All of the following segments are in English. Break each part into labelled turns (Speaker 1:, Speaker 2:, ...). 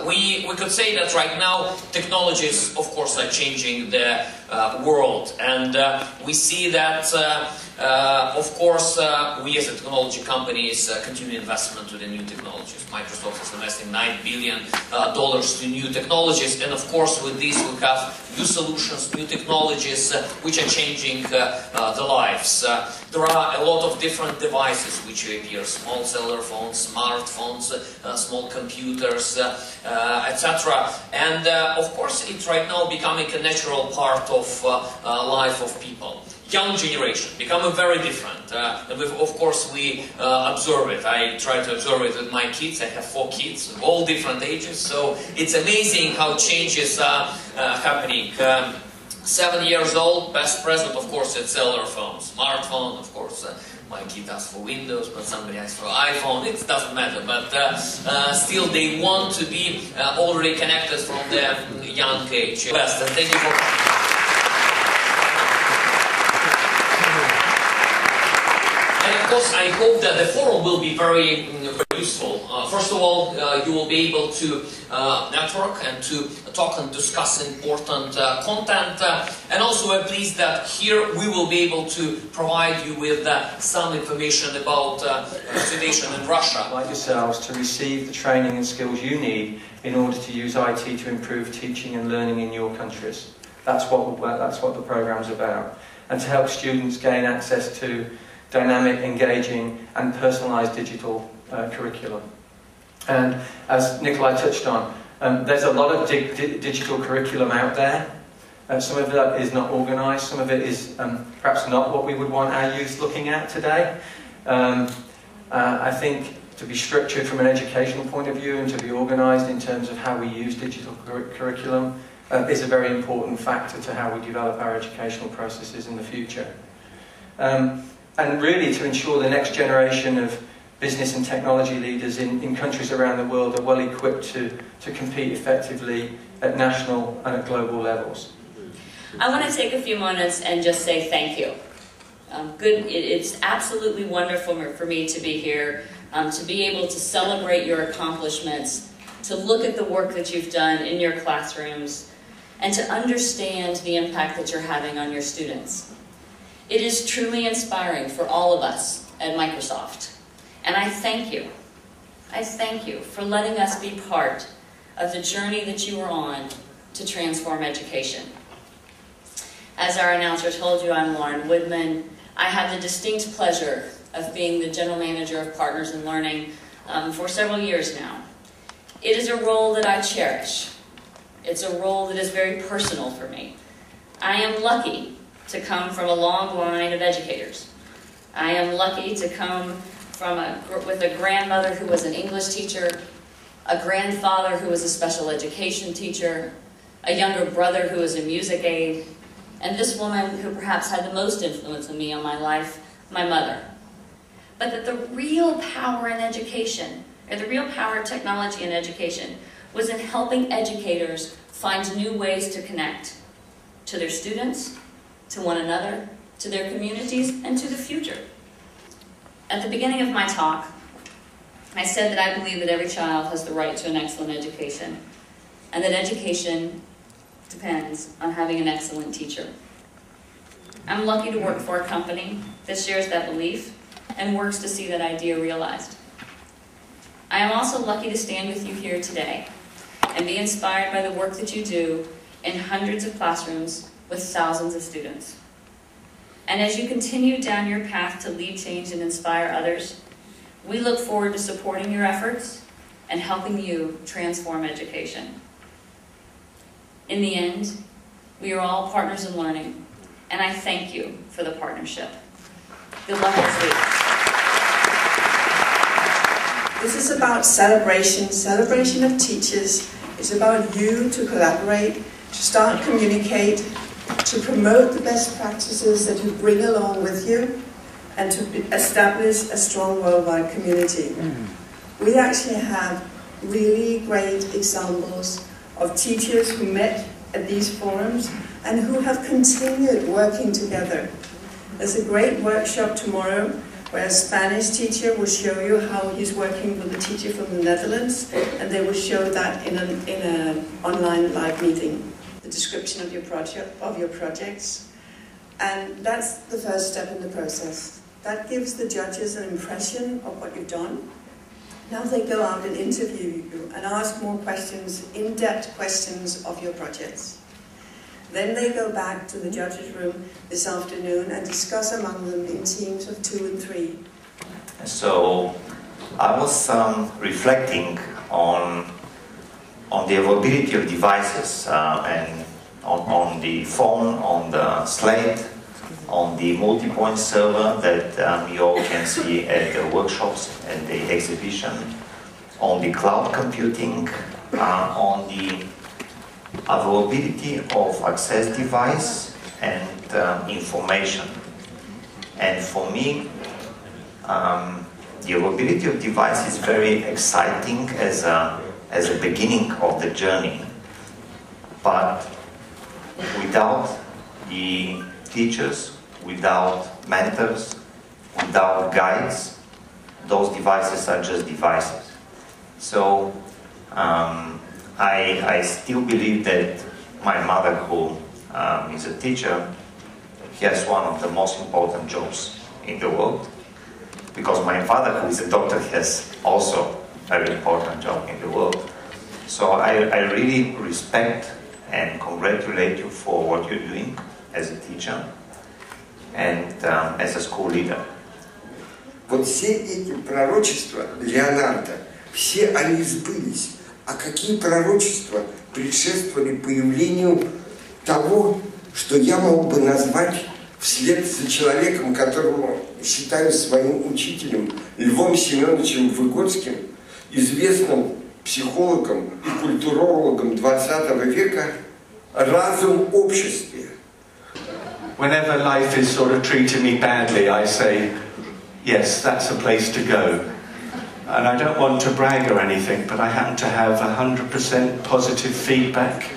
Speaker 1: we could say that right now technologies, of course, are changing the world, and we see that, of course, we as a technology companies continue investment to the new technologies. Microsoft is investing $9 billion to new technologies, and of course, with this we have new solutions, new technologies which are changing the lives. There are a lot of different devices which appear: small cellular phones, smartphones, small computers, etc. And of course, it's right now becoming a natural part of life of people. Young generation become very different. Of course, we observe it. I try to observe it with my kids. I have 4 kids, all different ages. So it's amazing how changes are happening. 7 years old, best present, of course, it's cellular phone. Smartphone, of course. My kid asks for Windows, but somebody asks for iPhone. It doesn't matter, but still they want to be already connected from their young age. Best, and thank you for coming. And of course, I hope that the forum will be very useful. First of all, you will be able to network and to talk and discuss important content. And also I'm pleased that here we will be able to provide you with some information about the situation in Russia.
Speaker 2: Like yourselves, to receive the training and skills you need in order to use IT to improve teaching and learning in your countries. That's what the program's about. And to help students gain access to dynamic, engaging and personalised digital curriculum. And as Nikolai touched on, there's a lot of digital curriculum out there. Some of that is not organised, some of it is perhaps not what we would want our youth looking at today. I think to be structured from an educational point of view and to be organised in terms of how we use digital curriculum is a very important factor to how we develop our educational processes in the future. And really to ensure the next generation of business and technology leaders in countries around the world are well equipped to compete effectively at national and at global levels.
Speaker 3: I want to take a few moments and just say thank you. It's absolutely wonderful for me to be here, to be able to celebrate your accomplishments, to look at the work that you've done in your classrooms, and to understand the impact that you're having on your students. It is truly inspiring for all of us at Microsoft. And I thank you. I thank you for letting us be part of the journey that you are on to transform education. As our announcer told you, I'm Lauren Woodman. I have the distinct pleasure of being the General Manager of Partners in Learning for several years now. It is a role that I cherish. It's a role that is very personal for me. I am lucky to come from a long line of educators. I am lucky to come with a grandmother who was an English teacher, a grandfather who was a special education teacher, a younger brother who was a music aide, and this woman who perhaps had the most influence on me on my life, my mother. But that the real power in education, or the real power of technology in education, was in helping educators find new ways to connect to their students, to one another, to their communities, and to the future. At the beginning of my talk, I said that I believe that every child has the right to an excellent education, and that education depends on having an excellent teacher. I'm lucky to work for a company that shares that belief and works to see that idea realized. I am also lucky to stand with you here today and be inspired by the work that you do in hundreds of classrooms with thousands of students. And as you continue down your path to lead change and inspire others, we look forward to supporting your efforts and helping you transform education. In the end, we are all partners in learning, and I thank you for the partnership. Good luck this week.
Speaker 4: This is about celebration of teachers. It's about you to collaborate, to start communicate, to promote the best practices that you bring along with you, and to establish a strong worldwide community. We actually have really great examples of teachers who met at these forums and who have continued working together. There's a great workshop tomorrow where a Spanish teacher will show you how he's working with a teacher from the Netherlands, and they will show that in an online live meeting, the description of your projects. And that's the first step in the process. That gives the judges an impression of what you've done. Now they go out and interview you and ask more questions, in-depth questions of your projects. Then they go back to the judges' room this afternoon and discuss among them in teams of 2 and 3.
Speaker 5: So I was reflecting on the availability of devices and on the phone, on the slate, on the multi-point server that you all can see at the workshops and the exhibition, on the cloud computing, on the availability of access device and information. And for me, the availability of device is very exciting as a beginning of the journey. But without the teachers, without mentors, without guides, those devices are just devices. So I still believe that my mother, who is a teacher, has one of the most important jobs in the world, because my father, who is a doctor, has also a very important job in the world. So I really respect and congratulate you for what you're doing as a teacher and as a school leader.
Speaker 6: Вот все эти пророчества Леонардо, все они сбылись. А какие пророчества предшествовали появлению того, что я мог бы назвать вслед за человеком, которого считаю своим учителем, Львом Семеновичем Выгодским, известным психологом и культурологом XX века, разум обществе.
Speaker 2: Whenever life is sort of treating me badly, I say, yes, that's a place to go. And I don't want to brag or anything, but I happen to have 100% positive feedback.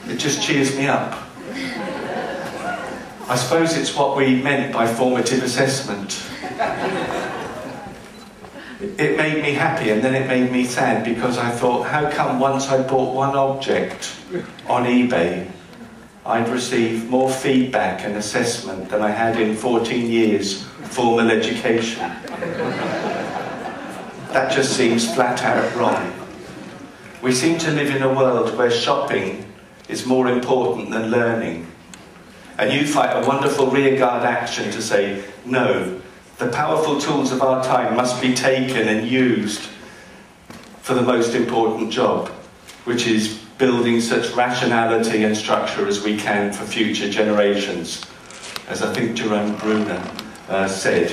Speaker 2: It just cheers me up. I suppose it's what we meant by formative assessment. It made me happy and then it made me sad, because I thought, how come once I bought one object on eBay, I'd receive more feedback and assessment than I had in 14 years formal education. That just seems flat out wrong. We seem to live in a world where shopping is more important than learning. And you fight a wonderful rearguard action to say, no, the powerful tools of our time must be taken and used for the most important job, which is building such rationality and structure as we can for future generations, as I think Jerome Bruner said.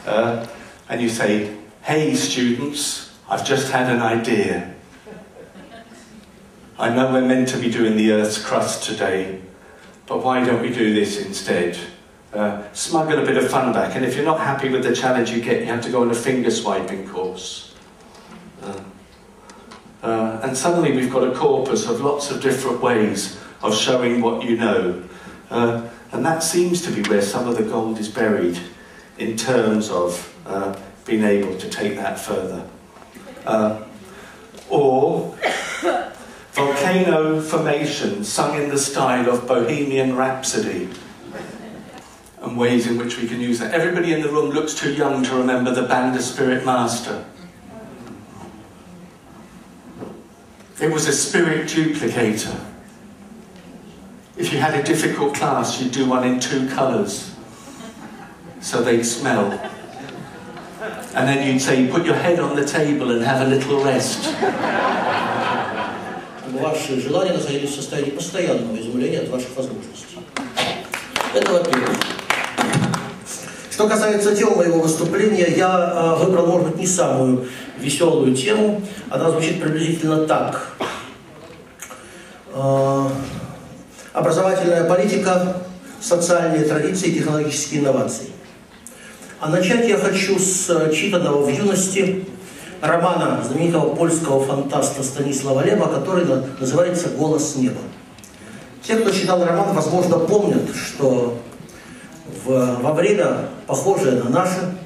Speaker 2: And you say, hey students, I've just had an idea. I know we're meant to be doing the Earth's crust today, but why don't we do this instead? Smuggle a bit of fun back, and if you're not happy with the challenge you get, you have to go on a finger swiping course. And suddenly we've got a corpus of lots of different ways of showing what you know. And that seems to be where some of the gold is buried in terms of being able to take that further. Or volcano formation sung in the style of Bohemian Rhapsody, and ways in which we can use that. Everybody in the room looks too young to remember the band of Spirit Master. It was a spirit duplicator. If you had a difficult class, you'd do one in 2 colours, so they'd smell. And then you'd say, put your head on the table and have a little rest.
Speaker 7: Ваши желания находились в состоянии постоянного изумления от ваших возможностей. Это во-первых. Что касается темы моего выступления, я выбрал, может быть, не самую веселую тему. Она звучит приблизительно так. Образовательная политика, социальные традиции и технологические инновации. А начать я хочу с читанного в юности романа знаменитого польского фантаста Станислава Лема, который называется «Голос неба». Те, кто читал роман, возможно, помнят, что во время, похожее на наше,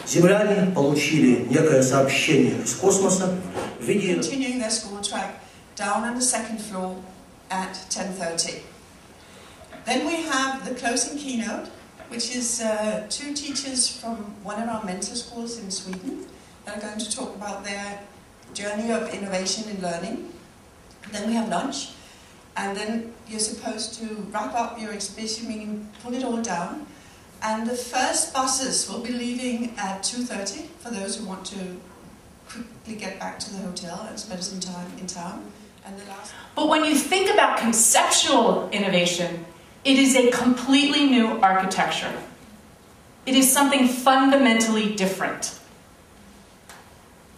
Speaker 7: земляне получили некое сообщение из космоса в виде...
Speaker 4: Continuing their school track down on the second floor at 10:30. Then we have the closing keynote, which is two teachers from one of our mentor schools in Sweden that are going to talk about their journey of innovation in learning. Then we have lunch, and then you're supposed to wrap up your exhibition, meaning pull it all down. And the first buses will be leaving at 2:30 for those who want to quickly get back to the hotel and spend some time in town. And the last...
Speaker 8: But when you think about conceptual innovation, it is a completely new architecture. It is something fundamentally different.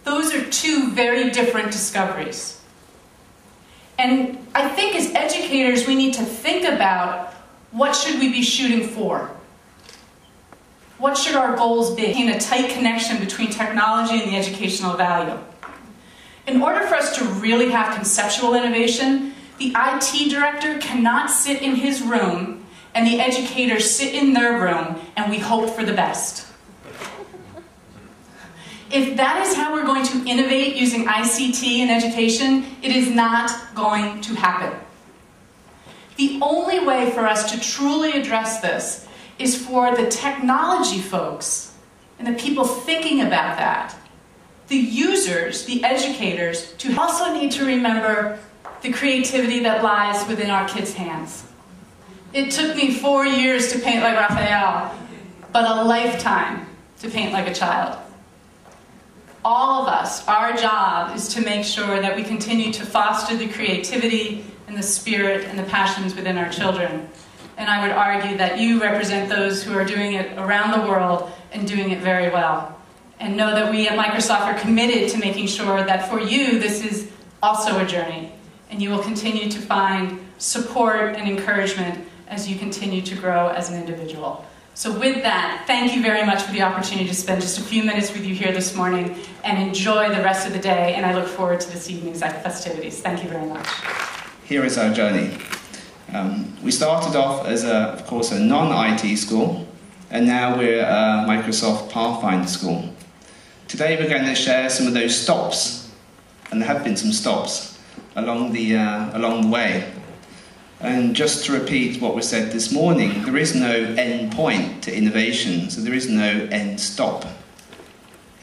Speaker 8: Those are two very different discoveries. And I think as educators, we need to think about what should we be shooting for? What should our goals be? In a tight connection between technology and the educational value. In order for us to really have conceptual innovation, the IT director cannot sit in his room and the educators sit in their room and we hope for the best. If that is how we're going to innovate using ICT in education, it is not going to happen. The only way for us to truly address this is for the technology folks and the people thinking about that, the users, the educators, to also need to remember the creativity that lies within our kids' hands. It took me 4 years to paint like Raphael, but a lifetime to paint like a child. All of us, our job is to make sure that we continue to foster the creativity and the spirit and the passions within our children. And I would argue that you represent those who are doing it around the world and doing it very well. And know that we at Microsoft are committed to making sure that for you, this is also a journey. And you will continue to find support and encouragement as you continue to grow as an individual. So with that, thank you very much for the opportunity to spend just a few minutes with you here this morning, and enjoy the rest of the day, and I look forward to this evening's festivities. Thank you very much.
Speaker 9: Here is our journey. We started off as, of course, a non-IT school, and now we're a Microsoft Pathfinder school. Today we're going to share some of those stops, and there have been some stops along the way. And just to repeat what was said this morning, there is no end point to innovation, so there is no end stop.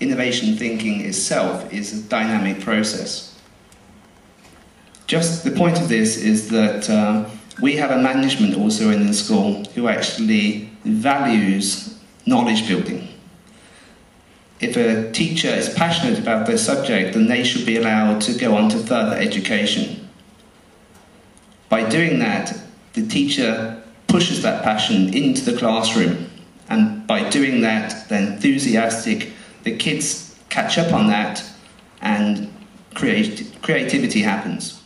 Speaker 9: Innovation thinking itself is a dynamic process. Just the point of this is that we have a management also in the school who actually values knowledge building. If a teacher is passionate about their subject, then they should be allowed to go on to further education. By doing that, the teacher pushes that passion into the classroom, and by doing that, they're enthusiastic, the kids catch up on that, and creativity happens.